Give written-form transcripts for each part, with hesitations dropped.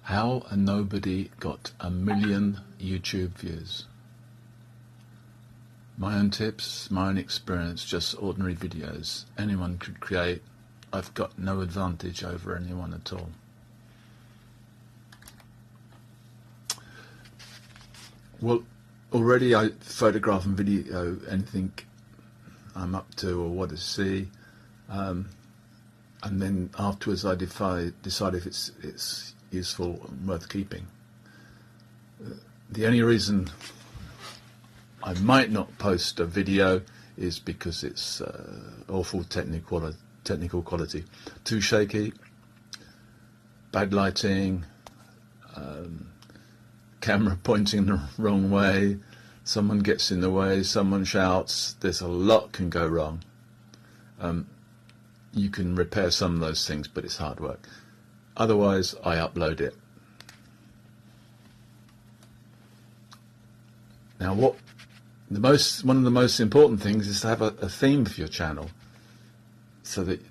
How a nobody got 1 million YouTube views. My own tips, my own experience, just ordinary videos. Anyone could create. I've got no advantage over anyone at all. Well, already I photograph and video anything I'm up to or what to see, and then afterwards I decide if it's useful and worth keeping. The only reason I might not post a video is because it's awful technical quality, too shaky, bad lighting, camera pointing the wrong way, someone gets in the way, someone shouts. There's a lot can go wrong. You can repair some of those things, but it's hard work. Otherwise, I upload it. Now, one of the most important things is to have a theme for your channel, so that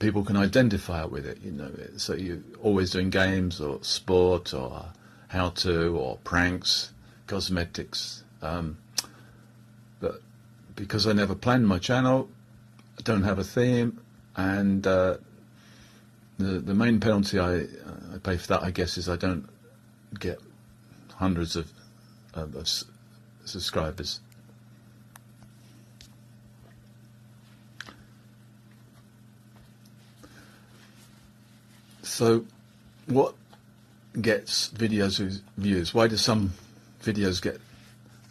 people can identify with it. You know, so you're always doing games or sport or how-to or pranks, cosmetics. But because I never planned my channel, I don't have a theme, and the main penalty I pay for that, I guess, is I don't get hundreds of subscribers. So what gets videos views? Why do some videos get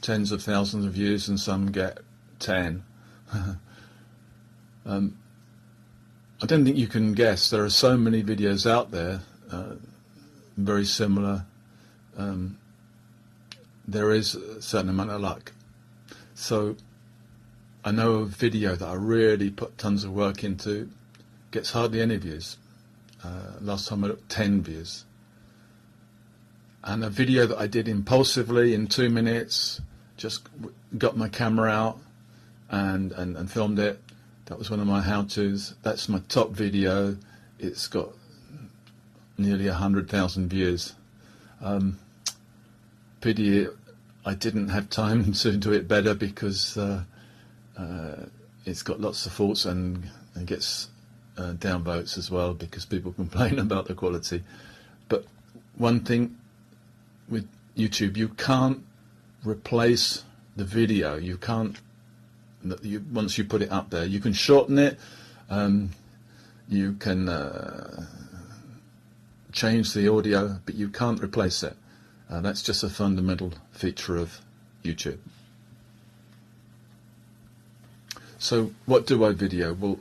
tens of thousands of views and some get 10? I don't think you can guess. There are so many videos out there, very similar. There is a certain amount of luck. So I know a video that I really put tons of work into gets hardly any views. Last time I looked, 10 views. And a video that I did impulsively in 2 minutes, just got my camera out and filmed it. That was one of my how-tos. That's my top video. It's got nearly 100,000 views. Pity I didn't have time to do it better, because it's got lots of faults and it gets downvotes as well, because people complain about the quality. But one thing with YouTube, you can't replace the video. You can't. Once you put it up there, you can shorten it, you can change the audio, but you can't replace it. That's just a fundamental feature of YouTube. So what do I video? Well,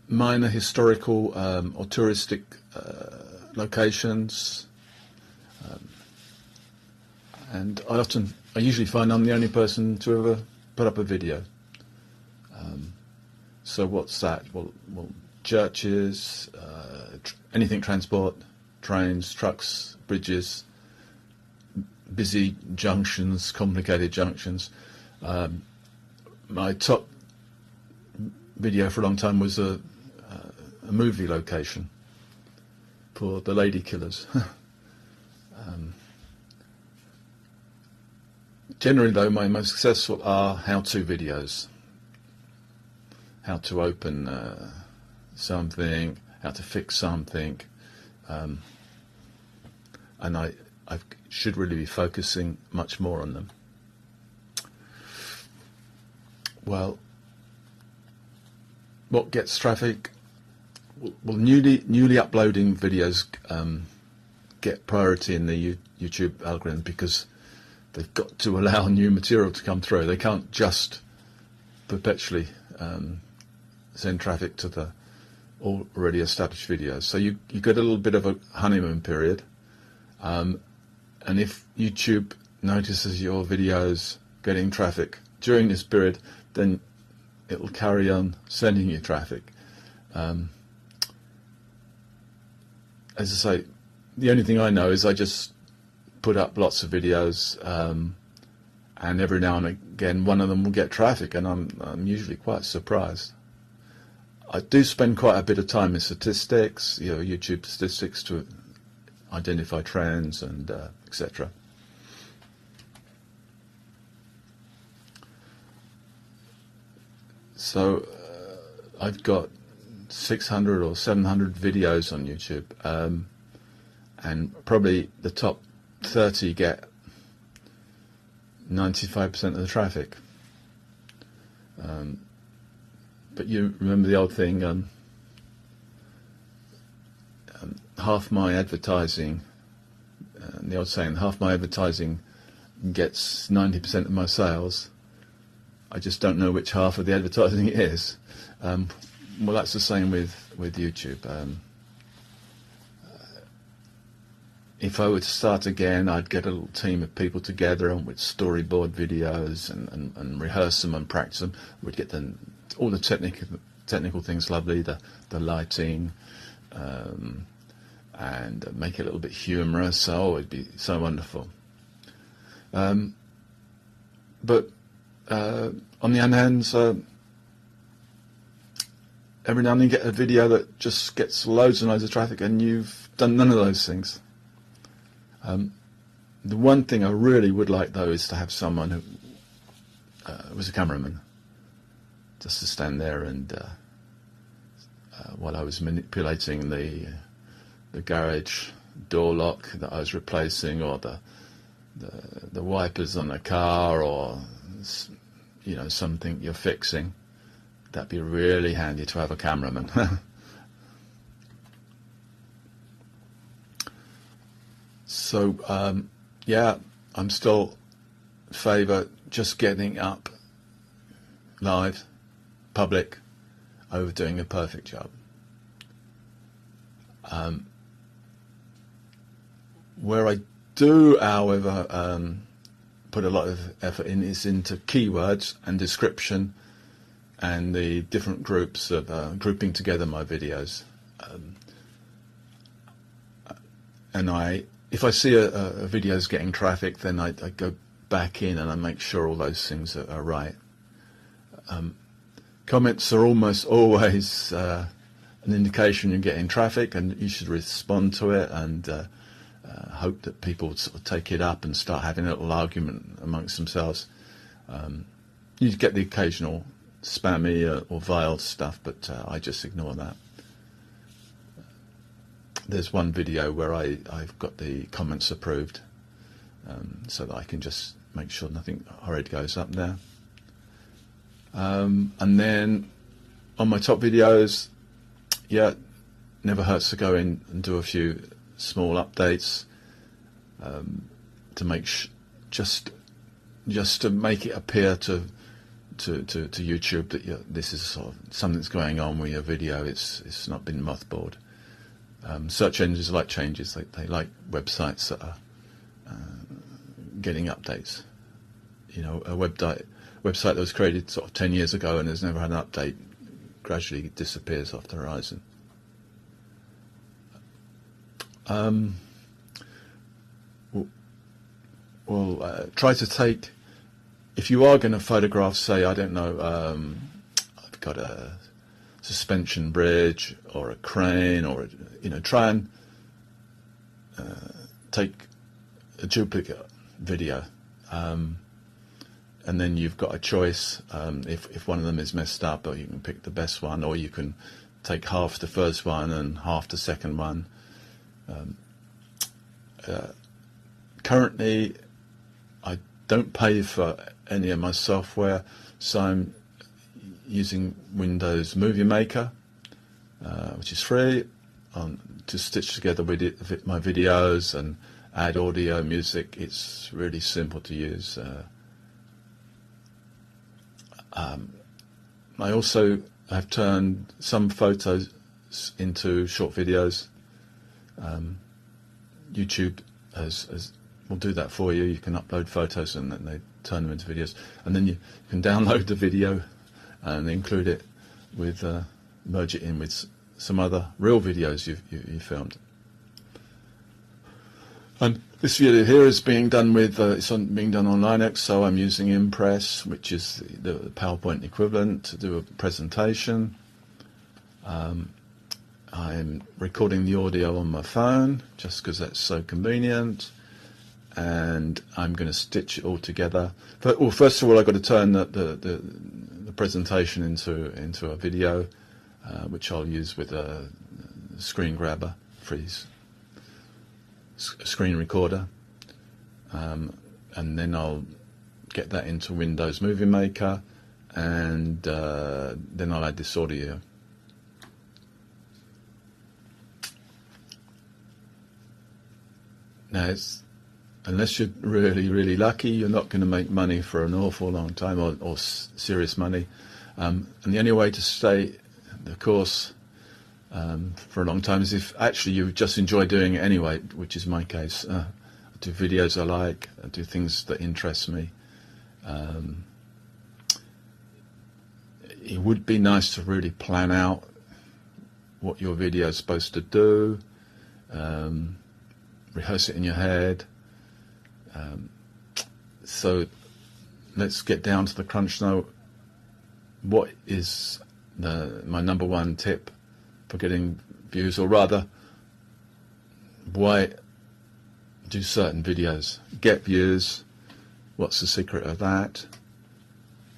mine are historical or touristic locations, and I usually find I'm the only person to ever put up a video. So what's that? Well, churches, anything transport, trains, trucks, bridges, busy junctions, complicated junctions. My top video for a long time was a movie location for The Lady Killers. Generally though, my most successful are how-to videos. How to open something, how to fix something, and I should really be focusing much more on them. Well, what gets traffic? Well, newly uploading videos get priority in the YouTube algorithm, because they've got to allow new material to come through. They can't just perpetually send traffic to the already established videos. So you get a little bit of a honeymoon period, and if YouTube notices your videos getting traffic during this period, then it will carry on sending you traffic. As I say, the only thing I know is I just put up lots of videos, and every now and again one of them will get traffic, and I'm usually quite surprised. I do spend quite a bit of time in statistics, YouTube statistics, to identify trends and etc. So I've got 600 or 700 videos on YouTube, and probably the top 30 get 95% of the traffic. But you remember the old thing, half my advertising, the old saying, half my advertising gets 90% of my sales. I just don't know which half of the advertising it is. Well, that's the same with YouTube. If I were to start again, I'd get a little team of people together and with storyboard videos and rehearse them and practice them. We'd get all the technical things lovely, the lighting, and make it a little bit humorous. Oh, it'd be so wonderful. But on the other hand, every now and then you get a video that just gets loads and loads of traffic, and you've done none of those things. The one thing I really would like, though, is to have someone who was a cameraman, just to stand there and while I was manipulating the garage door lock that I was replacing, or the wipers on the car, or something you're fixing. That'd be really handy to have a cameraman. So yeah, I'm still favour just getting up live, public, over doing a perfect job. Where I do, however, put a lot of effort in is into keywords and description, and the different groups of grouping together my videos. And if I see a video's getting traffic, then I go back in and I make sure all those things are right. Comments are almost always an indication you're getting traffic, and you should respond to it and hope that people would sort of take it up and start having a little argument amongst themselves. You get the occasional spammy or vile stuff, but I just ignore that. There's one video where I've got the comments approved, so that I can just make sure nothing horrid goes up there. And then on my top videos, yeah, never hurts to go in and do a few small updates to make just to make it appear to YouTube that this is sort of something's going on with your video. It's not been mothballed. Search engines like changes. They like websites that are getting updates. A website that was created sort of 10 years ago and has never had an update gradually disappears off the horizon. Try to take, if you are going to photograph, say, I don't know, I've got a suspension bridge or a crane, or try and take a duplicate video, and then you've got a choice. If one of them is messed up, or you can pick the best one, or you can take half the first one and half the second one. Currently, I don't pay for any of my software, so I'm using Windows Movie Maker, which is free, to stitch together my videos and add audio, music. It's really simple to use. I also have turned some photos into short videos. YouTube will do that for you. You can upload photos and then they turn them into videos, and then you can download the video and include it with, merge it in with some other real videos you filmed. And this video here is being done with, being done on Linux, so I'm using Impress, which is the PowerPoint equivalent, to do a presentation. I'm recording the audio on my phone just because that's so convenient, and I'm going to stitch it all together. Well, first of all, I've got to turn the presentation into a video, which I'll use with a screen grabber, free screen recorder, and then I'll get that into Windows Movie Maker, and then I'll add this audio. Now, unless you're really, really lucky, you're not going to make money for an awful long time, or serious money. And the only way to stay the course for a long time is if actually you just enjoy doing it anyway, which is my case. I do videos I like, I do things that interest me. It would be nice to really plan out what your video is supposed to do, rehearse it in your head. So let's get down to the crunch now. What is my number one tip for getting views, or rather, why do certain videos get views? What's the secret of that?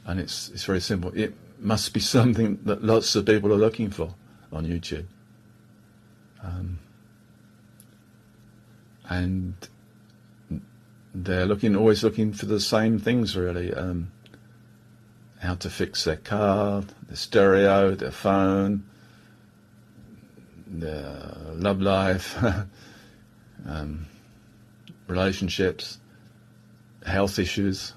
And it's very simple. It must be something that lots of people are looking for on YouTube. And they're always looking for the same things, really. How to fix their car, their stereo, their phone, their love life, relationships, health issues.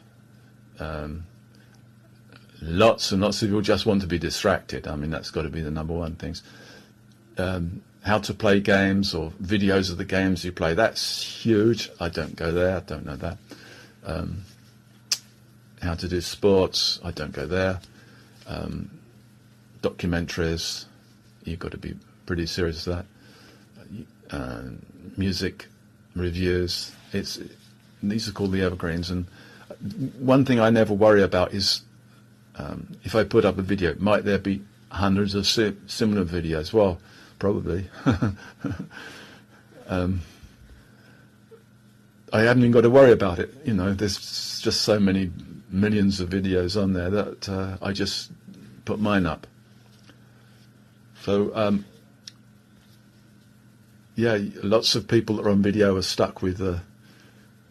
Lots and lots of people just want to be distracted. I mean, that's got to be the number one things. How to play games, or videos of the games you play. That's huge. I don't go there. I don't know that. How to do sports. I don't go there. Documentaries. You've got to be pretty serious with that. Music reviews. These are called the evergreens. And one thing I never worry about is if I put up a video, might there be hundreds of similar videos? Well, probably. I haven't even got to worry about it. You know, there's just so many millions of videos on there that I just put mine up. So, yeah, lots of people that are on video are stuck with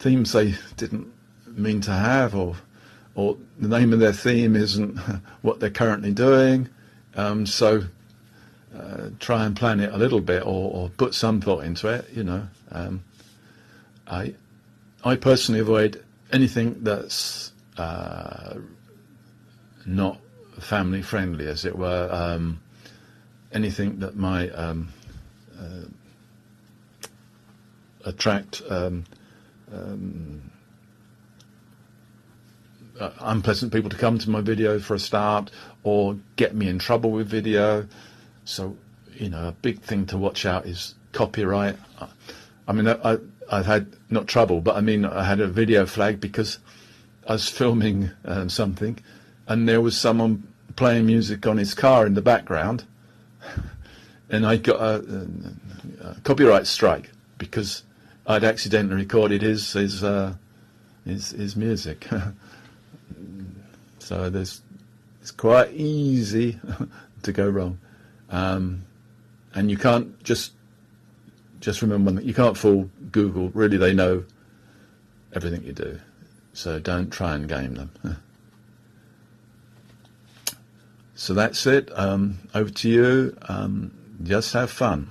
themes they didn't mean to have, or the name of their theme isn't what they're currently doing. So try and plan it a little bit, or put some thought into it. You know, I personally avoid anything that's not family friendly, as it were. Anything that might attract unpleasant people to come to my video for a start, or get me in trouble with video. So, you know, a big thing to watch out is copyright. I mean, I've had, not trouble, but I mean, I had a video flag because I was filming something, and there was someone playing music on his car in the background, and I got a copyright strike because I'd accidentally recorded his music. So it's quite easy to go wrong, and you can't just remember that you can't fool Google. Really, they know everything you do, so don't try and game them. So that's it. Over to you. Just have fun.